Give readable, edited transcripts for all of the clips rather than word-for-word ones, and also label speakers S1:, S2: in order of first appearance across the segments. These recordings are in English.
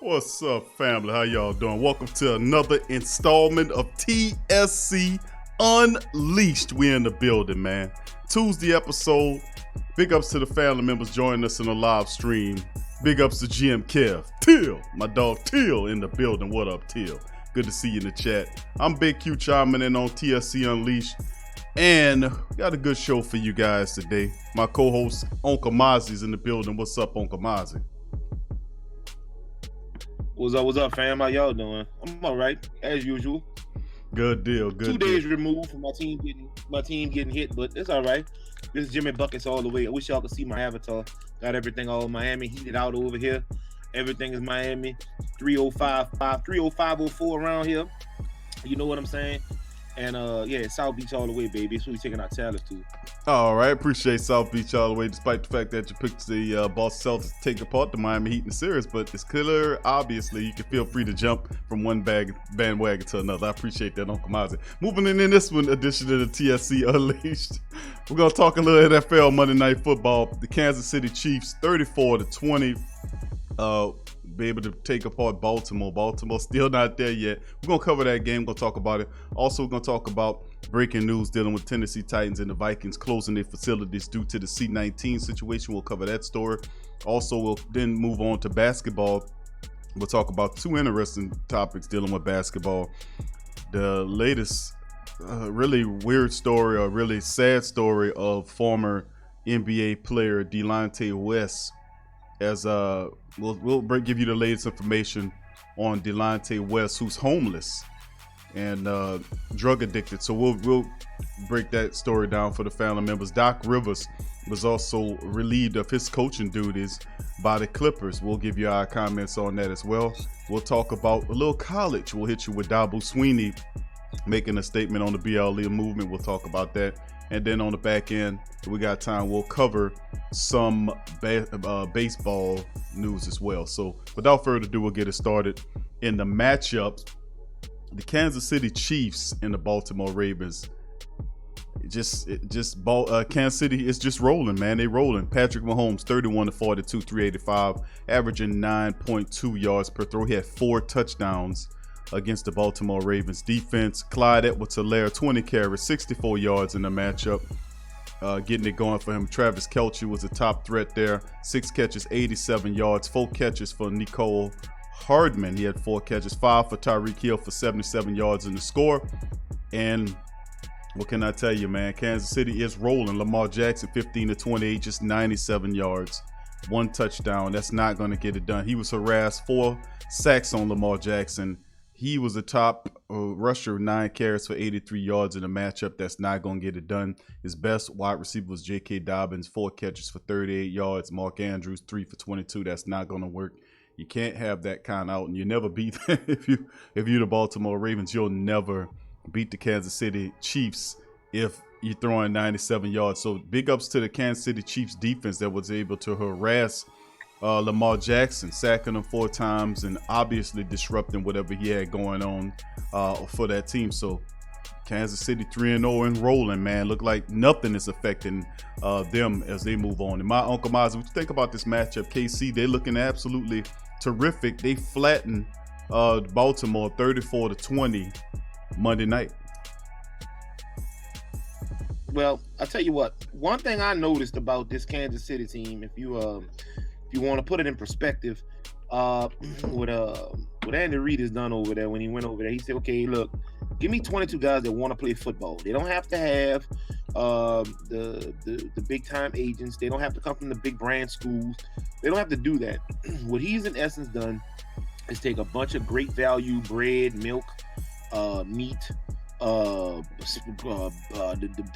S1: What's up, family? How y'all doing? Welcome to another installment of TSC Unleashed. We in the building, man. Tuesday episode. Big ups to the family members joining us in the live stream. Big ups to GM Kev. Till, my dog Till in the building. What up, Till? Good to see you in the chat. I'm Big Q chiming in on TSC Unleashed. And we got a good show for you guys today. My co-host, Uncle Mozzy, is in the building. What's up, Uncle Mozzy?
S2: What's up, fam? How y'all doing? I'm all right, as usual.
S1: Good deal.
S2: 2 days removed from my team getting hit, but it's all right. This is Jimmy Buckets all the way. I wish y'all could see my avatar. Got everything all Miami heated out over here. Everything is Miami. 30504 around here. You know what I'm saying? And yeah, South Beach all the way, baby. That's where we taking our talents to.
S1: All right, appreciate South Beach all the way, despite the fact that you picked the Boston Celtics to take apart the Miami Heat in the series. But it's clear, obviously, you can feel free to jump from one bandwagon to another. I appreciate that, Uncle Mozzy. Moving in this one edition of the TSC Unleashed, we're gonna talk a little NFL Monday Night Football. The Kansas City Chiefs, 34-20. Be able to take apart Baltimore. Baltimore still not there yet. We're going to cover that game. We're going to talk about it. Also, we're going to talk about breaking news dealing with Tennessee Titans and the Vikings closing their facilities due to the C-19 situation. We'll cover that story. Also, we'll then move on to basketball. We'll talk about two interesting topics dealing with basketball. The latest really weird story or really sad story of former NBA player Delonte West. As we'll give you the latest information on Delonte West, who's homeless and drug addicted. So we'll break that story down for the family members. Doc Rivers was also relieved of his coaching duties by the Clippers. We'll give you our comments on that as well. We'll talk about a little college. We'll hit you with Dabo Swinney making a statement on the BLE movement. We'll talk about that. And then on the back end, if we got time, we'll cover some baseball news as well. So without further ado, we'll get it started. In the matchups, the Kansas City Chiefs and the Baltimore Ravens. Kansas City is just rolling, man. They rolling. Patrick Mahomes, 31-42, 385, averaging 9.2 yards per throw. He had 4 touchdowns against the Baltimore Ravens defense. Clyde Edwards-Helaire, 20 carries, 64 yards in the matchup, getting it going for him. Travis Kelce was a top threat there. 6 catches, 87 yards, 4 catches for Nicole Hardman. He had 4 catches, 5 for Tyreek Hill for 77 yards in the score. And what can I tell you, man? Kansas City is rolling. Lamar Jackson, 15-28, just 97 yards, 1 touchdown. That's not going to get it done. He was harassed, 4 sacks on Lamar Jackson. He was a top rusher, 9 carries for 83 yards in a matchup. That's not going to get it done. His best wide receiver was J.K. Dobbins, 4 catches for 38 yards. Mark Andrews, 3 for 22. That's not going to work. You can't have that kind out, and you never beat that. If you're the Baltimore Ravens, you'll never beat the Kansas City Chiefs if you're throwing 97 yards. So big ups to the Kansas City Chiefs defense that was able to harass Lamar Jackson, sacking him 4 times and obviously disrupting whatever he had going on for that team. So Kansas City 3-0 and rolling, man. Look like nothing is affecting them as they move on. And my Uncle Mozzy, what you think about this matchup? KC, they're looking absolutely terrific. They flattened Baltimore 34-20 Monday night.
S2: Well, I'll tell you what. One thing I noticed about this Kansas City team, if you want to put it in perspective, what Andy Reid has done over there when he went over there, he said, okay, look, give me 22 guys that want to play football. They don't have to have the big time agents. They don't have to come from the big brand schools. They don't have to do that. What he's in essence done is take a bunch of great value bread, milk, meat, the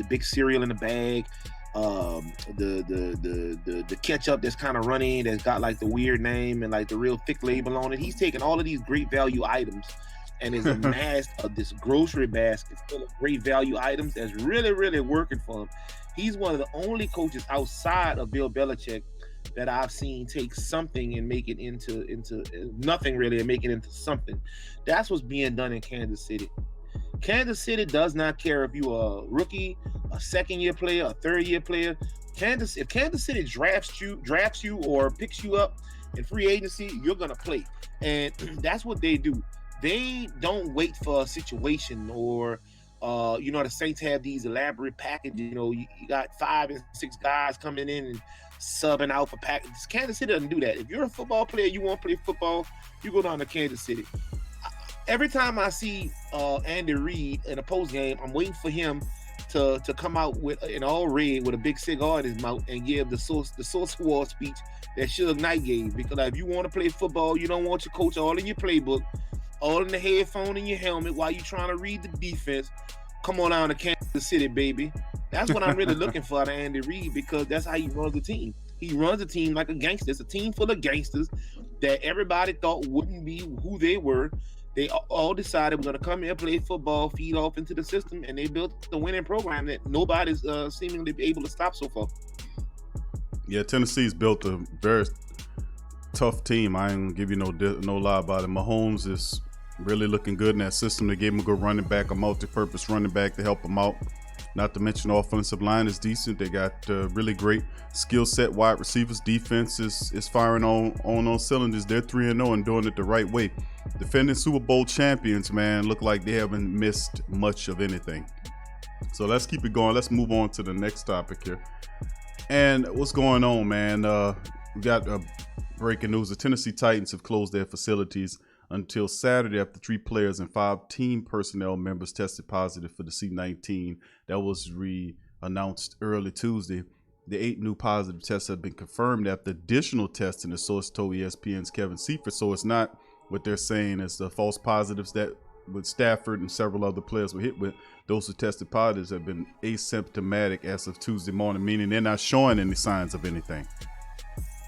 S2: big cereal in the bag, the ketchup that's kind of runny, that's got like the weird name and like the real thick label on it. He's taken all of these great value items and has amassed this grocery basket full of great value items that's really, really working for him. He's one of the only coaches outside of Bill Belichick that I've seen take something and make it into nothing really and make it into something. That's what's being done in Kansas City. Kansas City does not care if you're a rookie, a second-year player, a third-year player. If Kansas City drafts you or picks you up In free agency, you're gonna play, and that's what they do. They don't wait for a situation or the Saints have these elaborate packages. You got 5 and 6 guys coming in and subbing out for packages. Kansas City doesn't do that. If you're a football player, you want to play football, you go down to Kansas City. Every time I see Andy Reid in a post game, I'm waiting for him to come out with in all red with a big cigar in his mouth and give the source war speech that Suge Knight gave. Because if you want to play football, you don't want your coach all in your playbook, all in the headphone in your helmet while you're trying to read the defense. Come on down to Kansas City, baby. That's what I'm really looking for out of Andy Reid, because that's how he runs the team. He runs the team like a gangster. It's a team full of gangsters that everybody thought wouldn't be who they were. They all decided we're going to come here, play football, feed off into the system, and they built the winning program that nobody's seemingly able to stop so far.
S1: Yeah, Tennessee's built a very tough team. I ain't gonna give you no lie about it. Mahomes is really looking good in that system. They gave him a good running back, a multi-purpose running back to help him out. Not to mention the offensive line is decent. They got really great skill set wide receivers. Defense is firing on cylinders. They're 3-0 and doing it the right way. Defending Super Bowl champions, man, look like they haven't missed much of anything. So let's keep it going. Let's move on to the next topic here. And what's going on, man? We got breaking news. The Tennessee Titans have closed their facilities until Saturday after 3 players and 5 team personnel members tested positive for the C-19. That was announced early Tuesday. The 8 new positive tests have been confirmed after additional testing, the source told ESPN's Kevin Seifert. So it's not what they're saying as the false positives that with Stafford and several other players were hit with. Those who tested positives have been asymptomatic as of Tuesday morning, meaning they're not showing any signs of anything.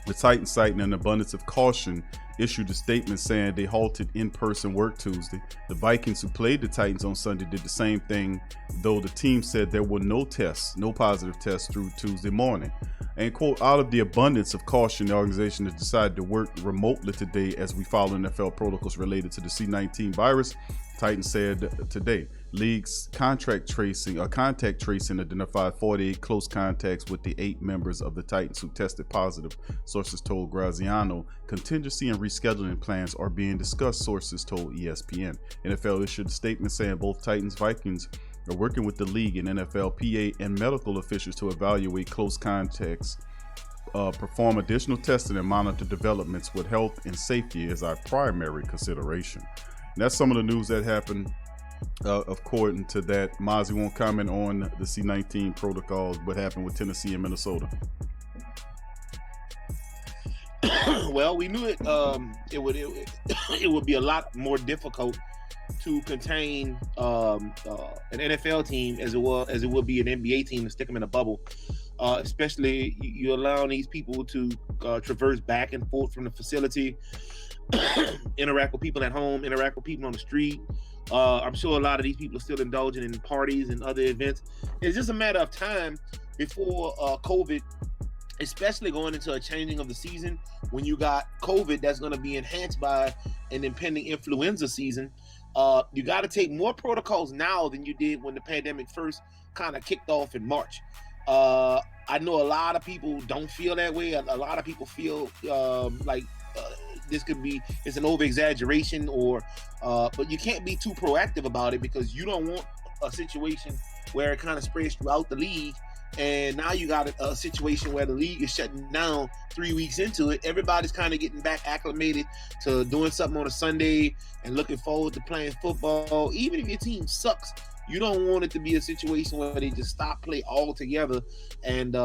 S1: The Titans, citing an abundance of caution, issued a statement saying they halted in-person work Tuesday. The Vikings, who played the Titans on Sunday, did the same thing, though the team said there were no positive tests through Tuesday morning. And, quote, out of the abundance of caution, the organization has decided to work remotely today as we follow NFL protocols related to the C-19 virus, Titans said today. League's contact tracing identified 48 close contacts with the 8 members of the Titans who tested positive, sources told Graziano. Contingency and rescheduling plans are being discussed, sources told ESPN. NFL issued a statement saying both Titans Vikings are working with the league and NFL, PA, and medical officials to evaluate close contacts, perform additional testing, and monitor developments with health and safety as our primary consideration. And that's some of the news that happened. According to that, Mozzy won't comment on the C-19 protocols, what happened with Tennessee and Minnesota.
S2: Well, we knew it would be a lot more difficult to contain an NFL team as it would be an NBA team to stick them in a bubble. Especially you allowing these people to traverse back and forth from the facility, interact with people at home, interact with people on the street. I'm sure a lot of these people are still indulging in parties and other events. It's just a matter of time before COVID, especially going into a changing of the season, when you got COVID that's going to be enhanced by an impending influenza season. You got to take more protocols now than you did when the pandemic first kind of kicked off in March. I know a lot of people don't feel that way. A lot of people feel like it's an over exaggeration, but you can't be too proactive about it, because you don't want a situation where it kind of spreads throughout the league. And now you got a situation where the league is shutting down 3 weeks into it. Everybody's kind of getting back acclimated to doing something on a Sunday and looking forward to playing football. Even if your team sucks, you don't want it to be a situation where they just stop play altogether and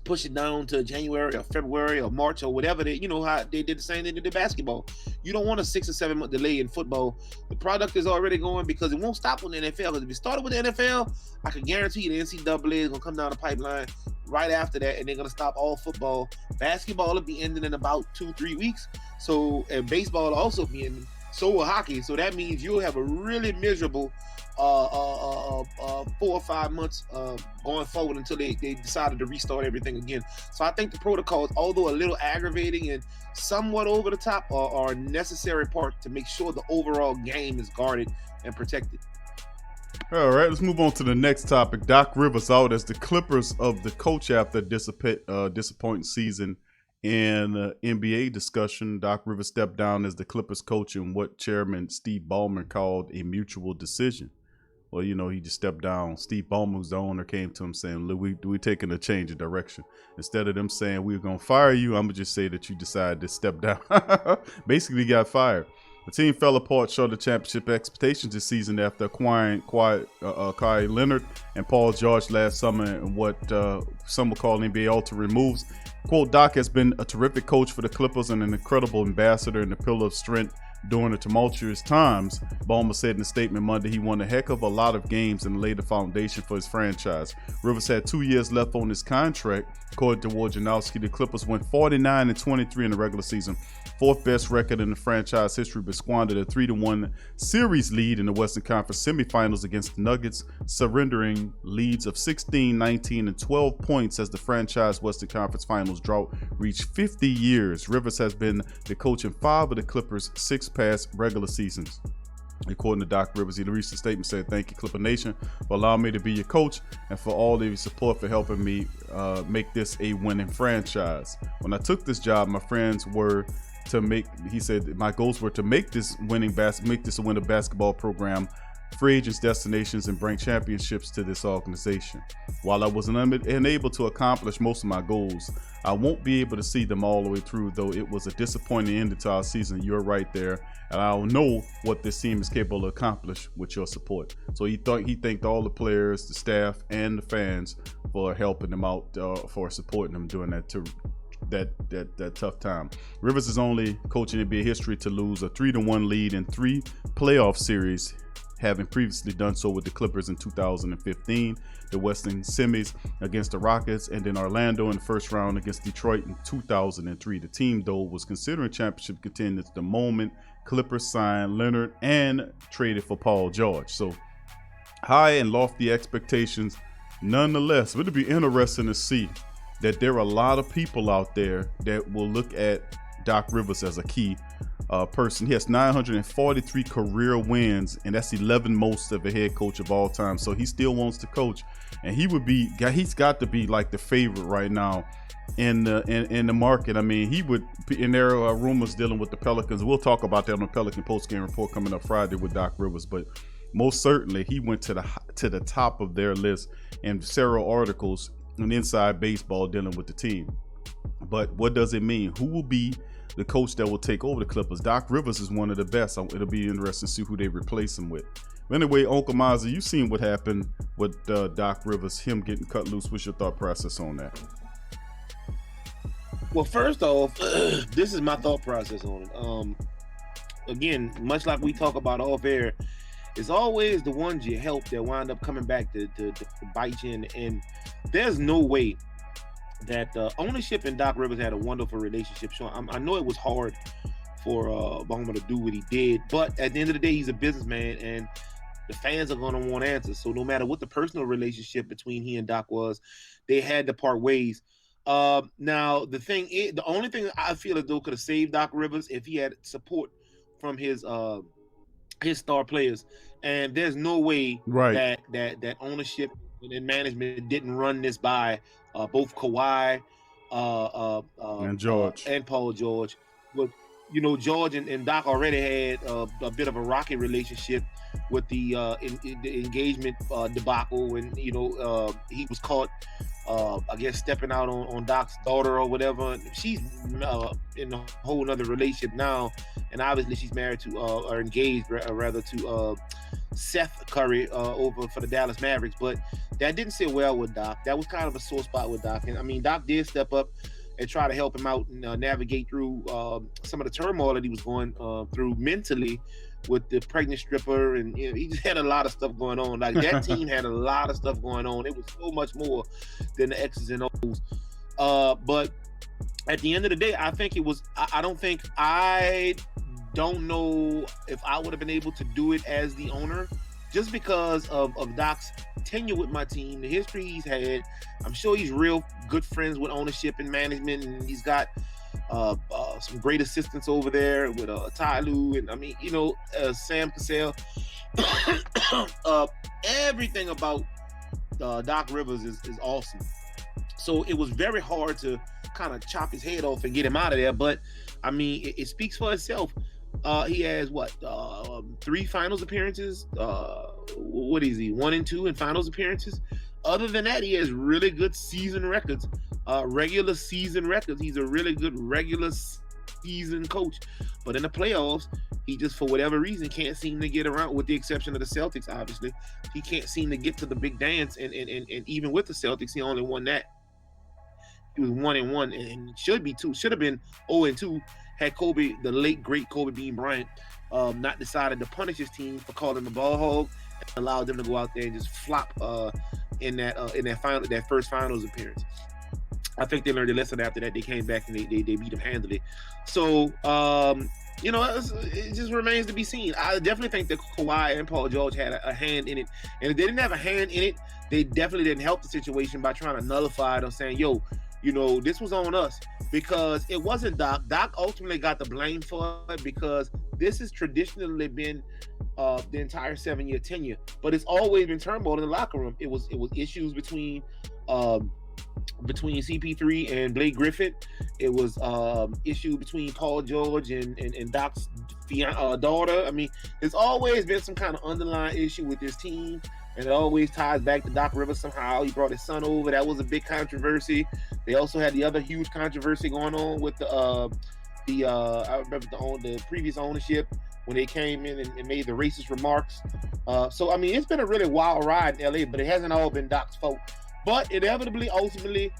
S2: push it down to January or February or March or whatever. How they did the same thing to the basketball. You don't want a 6 or 7 month delay in football. The product is already going, because it won't stop with the NFL. If it started with the NFL, I can guarantee you the NCAA is going to come down the pipeline right after that, and they're going to stop all football. Basketball will be ending in about 2-3 weeks. And baseball will also be ending. So will hockey. So that means you'll have a really miserable 4 or 5 months going forward until they decided to restart everything again. So I think the protocols, although a little aggravating and somewhat over the top, are a necessary part to make sure the overall game is guarded and protected.
S1: All right, let's move on to the next topic. Doc Rivers out as the Clippers of the coach after a disappointing season In NBA discussion, Doc Rivers stepped down as the Clippers coach in what Chairman Steve Ballmer called a mutual decision. Well, he just stepped down. Steve Ballmer, who's the owner, came to him saying, "Look, we taking a change of direction. Instead of them saying we're going to fire you, I'm going to just say that you decided to step down." Basically got fired. The team fell apart short of championship expectations this season after acquiring Kawhi Leonard and Paul George last summer in what some will call NBA ultimate moves. Quote, Doc has been a terrific coach for the Clippers and an incredible ambassador and a pillar of strength during the tumultuous times. Ballmer said in a statement Monday he won a heck of a lot of games and laid the foundation for his franchise. Rivers had 2 years left on his contract. According to Wojnarowski, the Clippers went 49-23 in the regular season, fourth best record in the franchise history, but squandered a 3-1 series lead in the Western Conference semifinals against the Nuggets, surrendering leads of 16, 19, and 12 points as the franchise Western Conference Finals drought reached 50 years. Rivers has been the coach in 5 of the Clippers' 6 past regular seasons. According to Doc Rivers, he released a statement saying, "Thank you, Clipper Nation, for allowing me to be your coach and for all of your support for helping me make this a winning franchise. When I took this job, my friends were to make," he said, "my goals were to make this a winning basketball program, free agents destinations, and bring championships to this organization. While I was unable to accomplish most of my goals, I won't be able to see them all the way through, though it was a disappointing end to our season. You're right there, and I don't know what this team is capable of accomplish with your support." So he thanked all the players, the staff, and the fans for helping them out, for supporting them during that tough time. Rivers is only coach in NBA history to lose a 3-1 lead in 3 playoff series, having previously done so with the Clippers in 2015, the Western semis against the Rockets, and then Orlando in the first round against Detroit in 2003. The team, though, was considering championship contenders the moment Clippers signed Leonard and traded for Paul George. So high and lofty expectations. Nonetheless, it'll be interesting to see that there are a lot of people out there that will look at Doc Rivers as a key person. He has 943 career wins, and that's 11 most of a head coach of all time. So he still wants to coach, and he's got to be like the favorite right now in the market. I mean, and there are rumors dealing with the Pelicans. We'll talk about that on the Pelican postgame report coming up Friday with Doc Rivers, but most certainly he went to the top of their list in several articles on Inside Baseball dealing with the team. But what does it mean? Who will be the coach that will take over the Clippers? Doc Rivers is one of the best. It'll be interesting to see who they replace him with. Anyway, Uncle Mozzy, you seen what happened with Doc Rivers, him getting cut loose. What's your thought process on that?
S2: Well, first off, this is my thought process on it. Again, much like we talk about off air, it's always the ones you help that wind up coming back to bite you in the end. There's no way that ownership and Doc Rivers had a wonderful relationship. So I know it was hard for Ballmer to do what he did, but at the end of the day, he's a businessman, and the fans are going to want answers. So no matter what the personal relationship between he and Doc was, they had to part ways. Now, the only thing I feel as though could have saved Doc Rivers if he had support from his star players, and there's no way that ownership and management didn't run this by both Kawhi
S1: and George
S2: and Paul George. But George and Doc already had a bit of a rocky relationship with the engagement debacle when he was caught I guess stepping out on Doc's daughter or whatever. She's in a whole other relationship now, and obviously she's married to or engaged rather to Seth Curry over for the Dallas Mavericks. But that didn't sit well with Doc. That was kind of a sore spot with Doc. And I mean, Doc did step up and try to help him out and navigate through some of the turmoil that he was going through mentally with the pregnant stripper, and he just had a lot of stuff going on. Like that team had a lot of stuff going on. It was so much more than the X's and O's. But at the end of the day, I think it was. I don't know if I would have been able to do it as the owner, just because of Doc's tenure with my team, the history he's had. I'm sure he's real good friends with ownership and management, and he's got some great assistants over there with Ty Lue, and I mean, Sam Cassell. Everything about Doc Rivers is awesome. So it was very hard to kind of chop his head off and get him out of there. But I mean, it speaks for itself. He has what 3 finals appearances. What is he? 1 and 2 in finals appearances. Other than that, he has really good season records, regular season records. He's a really good regular season coach. But in the playoffs, he just, for whatever reason, can't seem to get around, with the exception of the Celtics, obviously. He can't seem to get to the big dance. And even with the Celtics, he only won that. He was 1-1 and should have been 0-2 had Kobe, the late great Kobe Bean Bryant, not decided to punish his team for calling the ball hog and allowed them to go out there and just flop in that first finals appearance. I think they learned a lesson after that. They came back and they beat them handily. So it just remains to be seen. I definitely think that Kawhi and Paul George had a hand in it, and if they didn't have a hand in it, they definitely didn't help the situation by trying to nullify it or saying, yo, this was on us, because it wasn't Doc. Doc ultimately got the blame for it, because this has traditionally been the entire 7-year tenure, but it's always been turmoil in the locker room. It was issues between CP3 and Blake Griffin. It was issue between Paul George and Doc's daughter. I mean, there's always been some kind of underlying issue with this team. And it always ties back to Doc Rivers somehow. He brought his son over. That was a big controversy. They also had the other huge controversy going on with I remember the previous ownership when they came in and made the racist remarks. So I mean, it's been a really wild ride in LA, but it hasn't all been Doc's fault. But inevitably, ultimately,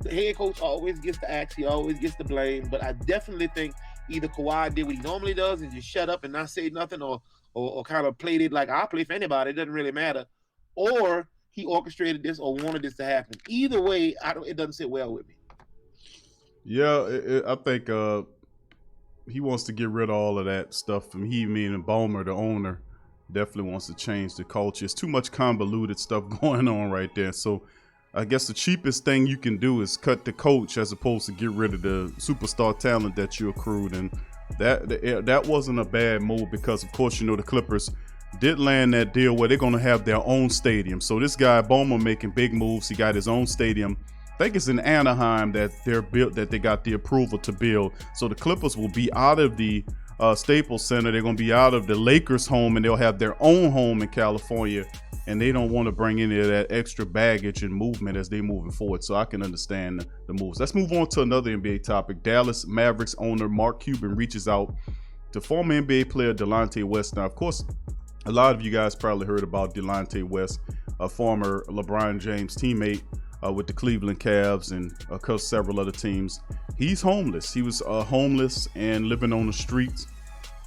S2: the head coach always gets the axe. He always gets the blame. But I definitely think either Kawhi did what he normally does and just shut up and not say nothing, or kind of played it like I play for anybody. It doesn't really matter. Or he orchestrated this or wanted this to happen. Either way, it doesn't sit well with me.
S1: Yeah, I think he wants to get rid of all of that stuff. From he, meaning Ballmer, the owner, definitely wants to change the culture. It's too much convoluted stuff going on right there. So I guess the cheapest thing you can do is cut the coach as opposed to get rid of the superstar talent that you accrued. And that wasn't a bad move, because, of course, the Clippers did land that deal where they're going to have their own stadium. So this guy Ballmer making big moves. He got his own stadium. I think it's in Anaheim that they got the approval to build. So the Clippers will be out of the Staples Center. They're going to be out of the Lakers' home, and they'll have their own home in California. And they don't want to bring any of that extra baggage and movement as they're moving forward. So I can understand the moves. Let's move on to another NBA topic. Dallas Mavericks owner Mark Cuban reaches out to former NBA player Delonte West. Now, of course, a lot of you guys probably heard about Delonte West, a former LeBron James teammate with the Cleveland Cavs and several other teams. He's homeless. He was homeless and living on the streets,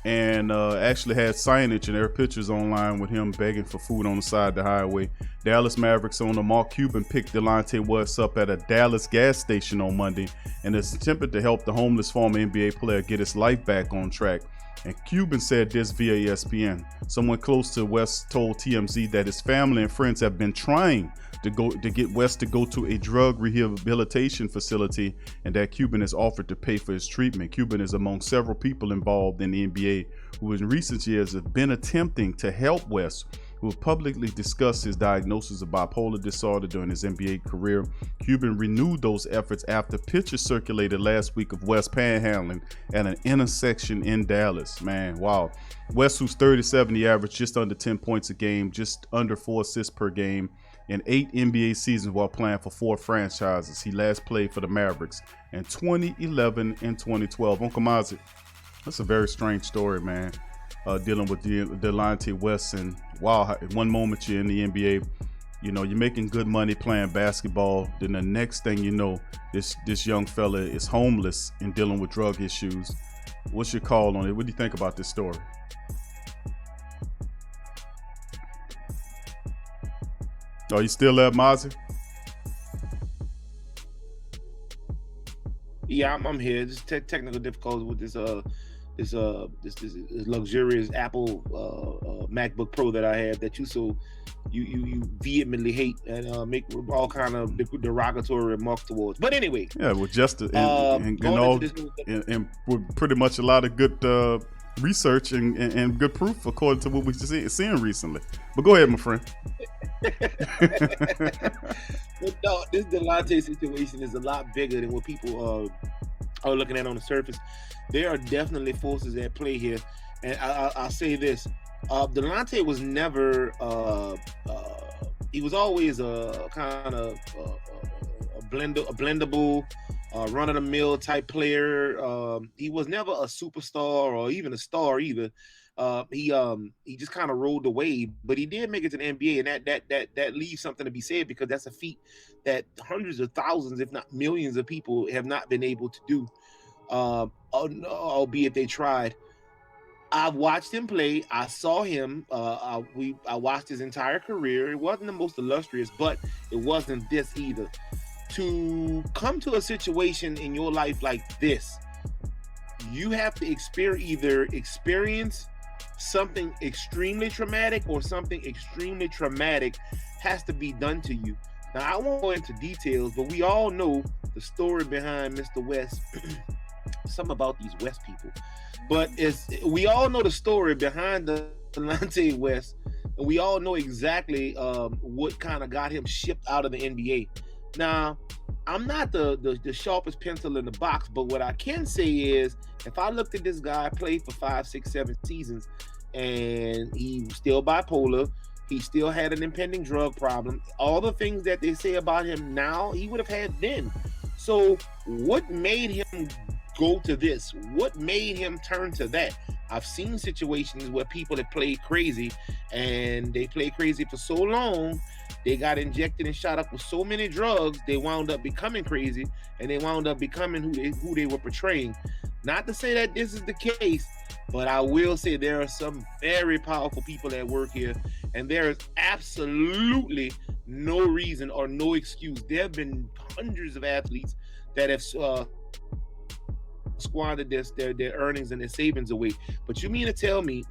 S1: and actually had signage and there are pictures online with him begging for food on the side of the highway. Dallas Mavericks owner Mark Cuban picked Delonte West up at a Dallas gas station on Monday and has attempted to help the homeless former NBA player get his life back on track. And Cuban said this via ESPN. Someone close to West told TMZ that his family and friends have been trying to get West to go to a drug rehabilitation facility, and that Cuban has offered to pay for his treatment. Cuban is among several people involved in the NBA who in recent years have been attempting to help West, who have publicly discussed his diagnosis of bipolar disorder during his NBA career. Cuban renewed those efforts after pictures circulated last week of West panhandling at an intersection in Dallas. Man, wow. West, who's 37, he averaged just under 10 points a game, just under 4 assists per game in 8 NBA seasons while playing for 4 franchises. He last played for the Mavericks in 2011 and 2012. Uncle Mozzy, that's a very strange story, man. Dealing with Delonte West, and wow, one moment you're in the NBA, you're making good money playing basketball. Then the next thing you know, this young fella is homeless and dealing with drug issues. What's your call on it? What do you think about this story? Are you still there, Mozzy?
S2: Yeah, I'm here. Just technical difficulties with this luxurious Apple MacBook Pro that I have that you vehemently hate and make all kind of derogatory remarks towards. But anyway,
S1: yeah, with just with pretty much a lot of good research and good proof according to what we've seen recently. But go ahead, my friend.
S2: But no, this Delonte situation is a lot bigger than what people are looking at on the surface. There are definitely forces at play here, and I'll say this: Delonte was never. He was always a kind of a blendable, run of the mill type player. He was never a superstar or even a star either. He just kind of rode the wave, but he did make it to the NBA, and that leaves something to be said, because that's a feat that hundreds of thousands, if not millions, of people have not been able to do, albeit they tried. I've watched him play. I saw him. I watched his entire career. It wasn't the most illustrious, but it wasn't this either. To come to a situation in your life like this, you have to experience something extremely traumatic, or something extremely traumatic has to be done to you. Now, I won't go into details, but we all know the story behind Mr. West. Something about these West people. But we all know the story behind the Delonte West, and we all know exactly what kind of got him shipped out of the NBA. Now, I'm not the sharpest pencil in the box, but what I can say is, if I looked at this guy play for 5, 6, 7 seasons, and he was still bipolar, he still had an impending drug problem, all the things that they say about him now, he would have had then. So what made him go to this? What made him turn to that? I've seen situations where people have played crazy, and they played crazy for so long, they got injected and shot up with so many drugs, they wound up becoming crazy, and they wound up becoming who they were portraying. Not to say that this is the case, but I will say there are some very powerful people at work here, and there is absolutely no reason or no excuse. There have been hundreds of athletes that have squandered their earnings and their savings away. But you mean to tell me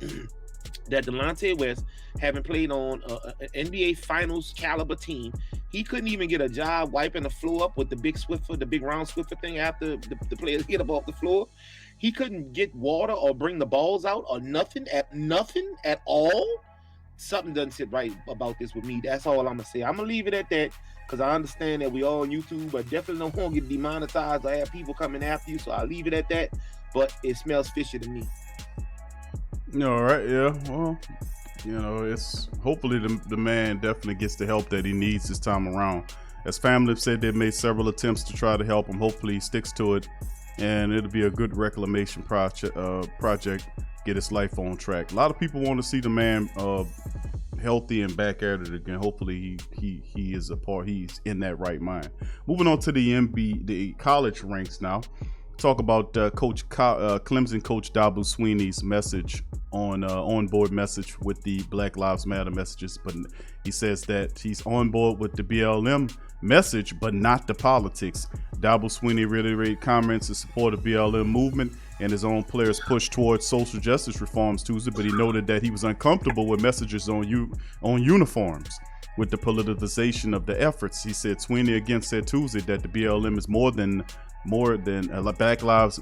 S2: that Delonte West, having played on an NBA Finals caliber team, he couldn't even get a job wiping the floor up with the big Swiffer, the big round Swiffer thing after the players hit up off the floor? He couldn't get water or bring the balls out or nothing at all? Something doesn't sit right about this with me. That's all I'm gonna say. I'm gonna leave it at that, because I understand that we all on YouTube, but definitely don't want to get demonetized. I have people coming after you, so I'll leave it at that. But it smells fishy to me.
S1: All right, yeah. Well, it's hopefully the man definitely gets the help that he needs this time around. As family have said, they've made several attempts to try to help him. Hopefully he sticks to it, and it'll be a good reclamation project, get his life on track. A lot of people want to see the man healthy and back at it again. Hopefully he is he's in that right mind. Moving on to the college ranks now. Talk about Clemson coach Dabo Swinney's message on board message with the Black Lives Matter messages, but he says that he's on board with the BLM message, but not the politics. Dabo Swinney reiterated comments in support of BLM movement and his own players' push towards social justice reforms Tuesday, but he noted that he was uncomfortable with messages on uniforms with the politicization of the efforts. He said Swinney again said Tuesday that the BLM is more than Black Lives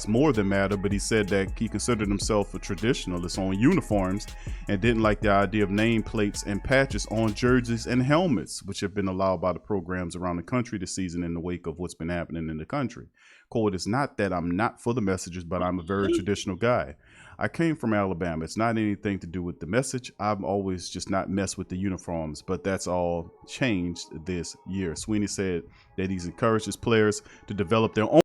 S1: more than matter, but he said that he considered himself a traditionalist on uniforms and didn't like the idea of nameplates and patches on jerseys and helmets, which have been allowed by the programs around the country this season in the wake of what's been happening in the country. Quote, "It's not that I'm not for the messages, but I'm a very traditional guy. I came from Alabama. It's not anything to do with the message. I've always just not messed with the uniforms, but that's all changed this year." Swinney said that he's encouraged his players to develop their own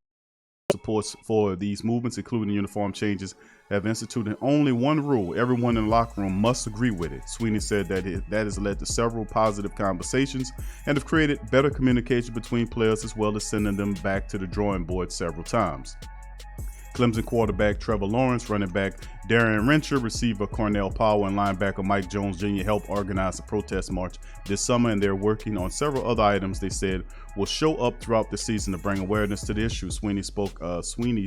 S1: supports for these movements, including uniform changes, have instituted only one rule: everyone in the locker room must agree with it. Swinney said that that has led to several positive conversations and have created better communication between players, as well as sending them back to the drawing board several times. Clemson quarterback Trevor Lawrence, running back Darian Rencher, receiver Cornell Powell, and linebacker Mike Jones Jr. helped organize a protest march this summer, and they're working on several other items they said will show up throughout the season to bring awareness to the issue. Swinney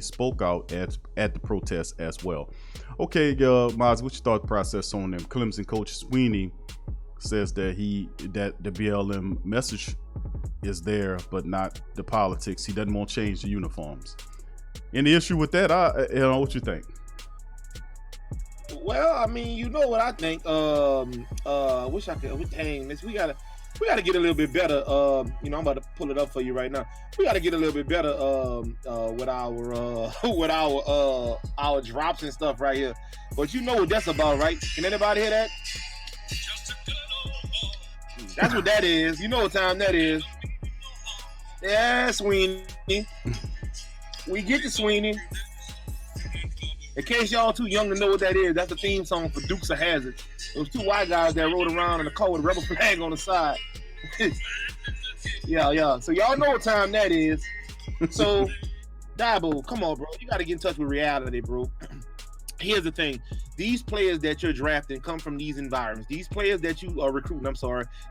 S1: spoke out at the protest as well. Okay, Mozzy, what's your thought process on them? Clemson coach Swinney says that the BLM message is there, but not the politics. He doesn't want to change the uniforms. Any issue with that? What you think?
S2: Well, I mean, you know what I think. Wish I could. Dang, miss, we gotta get a little bit better. You know, I'm about to pull it up for you right now. We gotta get a little bit better. With our with our drops and stuff right here. But you know what that's about, right? Can anybody hear that? That's what that is. You know what time that is. Yeah, Sweeney. We get to Sweeney. In case y'all too young to know what that is, that's the theme song for Dukes of Hazzard. It was two white guys that rode around in the car with a rebel flag on the side. yeah. So y'all know what time that is. So, Dabo, come on, bro. You got to get in touch with reality, bro. Here's the thing. These players that you're drafting come from these environments. These players that you are recruiting,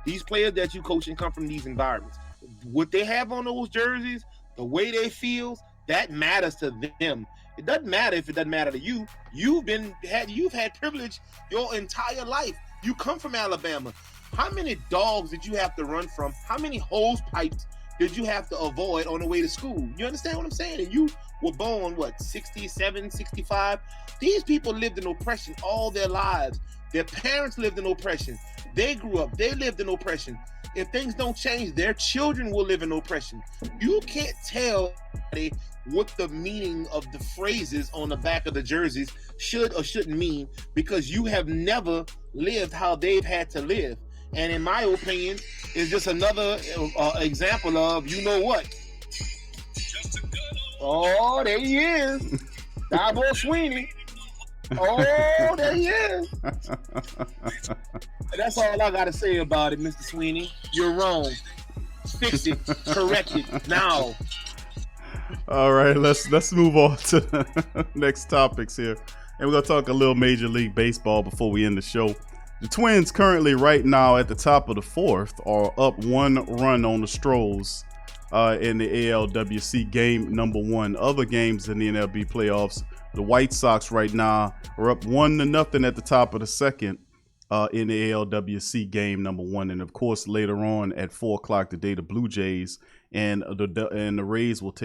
S2: these players that you coaching come from these environments. What they have on those jerseys, the way they feel, that matters to them. It doesn't matter if it doesn't matter to you. You've had privilege your entire life. You come from Alabama. How many dogs did you have to run from? How many hose pipes did you have to avoid on the way to school? You understand what I'm saying? And you were born, 67, 65? These people lived in oppression all their lives. Their parents lived in oppression. They grew up. They lived in oppression. If things don't change, their children will live in oppression. You can't tell what the meaning of the phrases on the back of the jerseys should or shouldn't mean because you have never lived how they've had to live. And in my opinion, it's just another example of, you know what? Oh, there he is. Dabo Sweeney. Oh, there he is. That's all I got to say about it, Mr. Sweeney. You're wrong. Fix it. Correct it now.
S1: All right, let's move on to the next topics here. And we're going to talk a little Major League Baseball before we end the show. The Twins currently right now at the top of the fourth are up 1 run on the Stros in the ALWC game number 1. Other games in the MLB playoffs, the White Sox right now are up 1-0 at the top of the second in the ALWC game number 1. And of course, later on at 4 o'clock today, the Blue Jays and the Rays will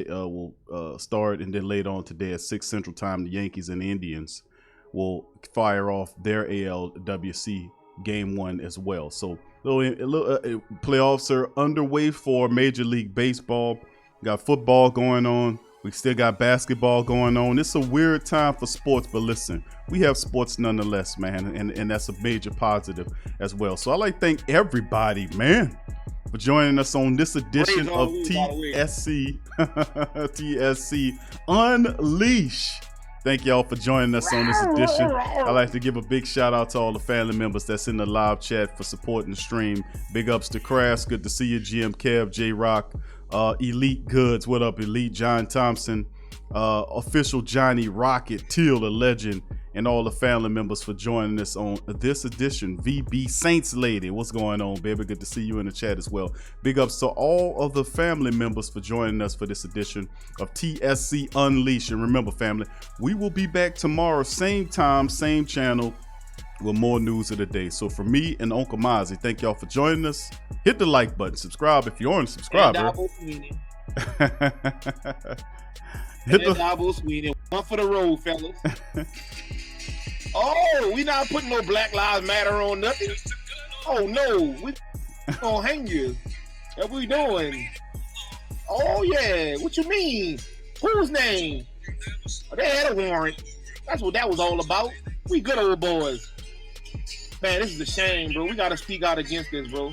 S1: start, and then later on today at 6 Central Time, the Yankees and the Indians will fire off their ALWC game 1 as well. So playoffs are underway for Major League Baseball. Got football going on. We still got basketball going on. It's a weird time for sports, but listen, we have sports nonetheless, man, and that's a major positive as well. So I'd like to thank everybody, man, for joining us on this edition of TSC Unleash. Thank y'all for joining us on this edition. I'd like to give a big shout out to all the family members that's in the live chat for supporting the stream. Big ups to Crass. Good to see you, GM Kev, J-Rock, Elite Goods. What up, Elite? John Thompson, Official Johnny Rocket, Teal the Legend, and all the family members for joining us on this edition. VB Saints Lady, what's going on, baby? Good to see you in the chat as well. Big ups to all of the family members for joining us for this edition of TSC Unleashed. And remember, family, we will be back tomorrow, same time, same channel, with more news of the day. So for me and Uncle Mozzy, thank y'all for joining us. Hit the like button, subscribe if you aren't a subscriber.
S2: Hit the Dabo Sweeney. One for the road, fellas. Oh, we not putting no Black Lives Matter on nothing. Oh no, we gonna hang you. What we doing? Oh yeah, what you mean? Whose name? Oh, they had a warrant. That's what that was all about. We good old boys. Man, this is a shame, bro. We gotta speak out against this, bro.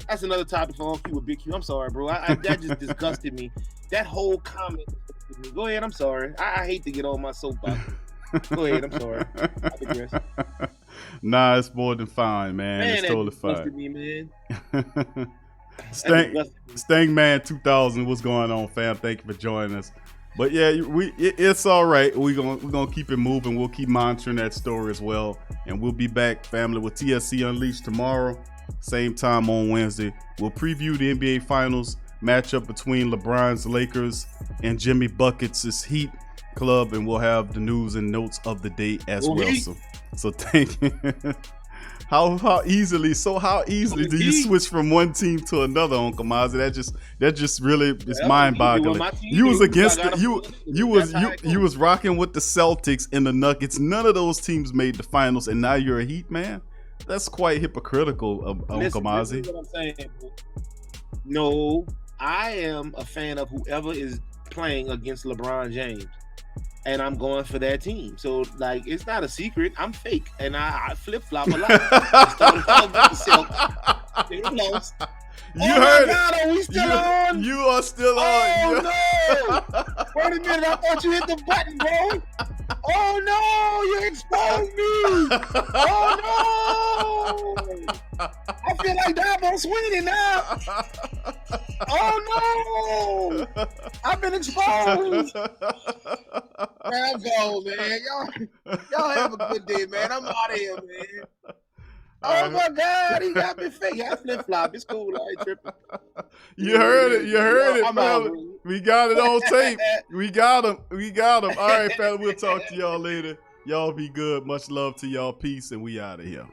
S2: That's another topic for Q with Big Q. I'm sorry, bro. That just disgusted me. That whole comment disgusted me. Go ahead, I'm sorry. I hate to get on my soapbox. Go ahead, I'm sorry. I digress.
S1: Nah, it's more than fine, man. It's totally fine.
S2: Me, man.
S1: Stangman 2000, what's going on, fam? Thank you for joining us. But yeah, it's all right. We're gonna keep it moving. We'll keep monitoring that story as well, and we'll be back, family, with TSC Unleashed tomorrow, same time on Wednesday. We'll preview the NBA Finals matchup between LeBron's Lakers and Jimmy Buckets' Heat club, and we'll have the news and notes of the day as well. So thank you. How easily do you switch from one team to another, Uncle Mozzy? That just really is mind-boggling. You was against it. You was rocking with the Celtics and the Nuggets. None of those teams made the finals, and now you're a Heat man. That's quite hypocritical, Uncle Mozzy.
S2: Listen what I'm saying. No, I am a fan of whoever is playing against LeBron James. And I'm going for that team. So, like, it's not a secret. I'm fake. And I flip-flop a lot. I started out with the Celtics. They lost.
S1: You heard
S2: God,
S1: it.
S2: are we still on?
S1: You are still on.
S2: Oh, no. Wait a minute. I thought you hit the button, bro. Oh, no. You exposed me. Oh, no. I feel like Davo's winning now. Oh, no. I've been exposed. Man, I'm gone, man. Y'all have a good day, man. I'm out of here, man. Oh my God, he got me fake. I flip flop. It's cool. I ain't tripping.
S1: You heard it, fella. We got it on tape. We got him. All right, fella. We'll talk to y'all later. Y'all be good. Much love to y'all. Peace, and we out of here.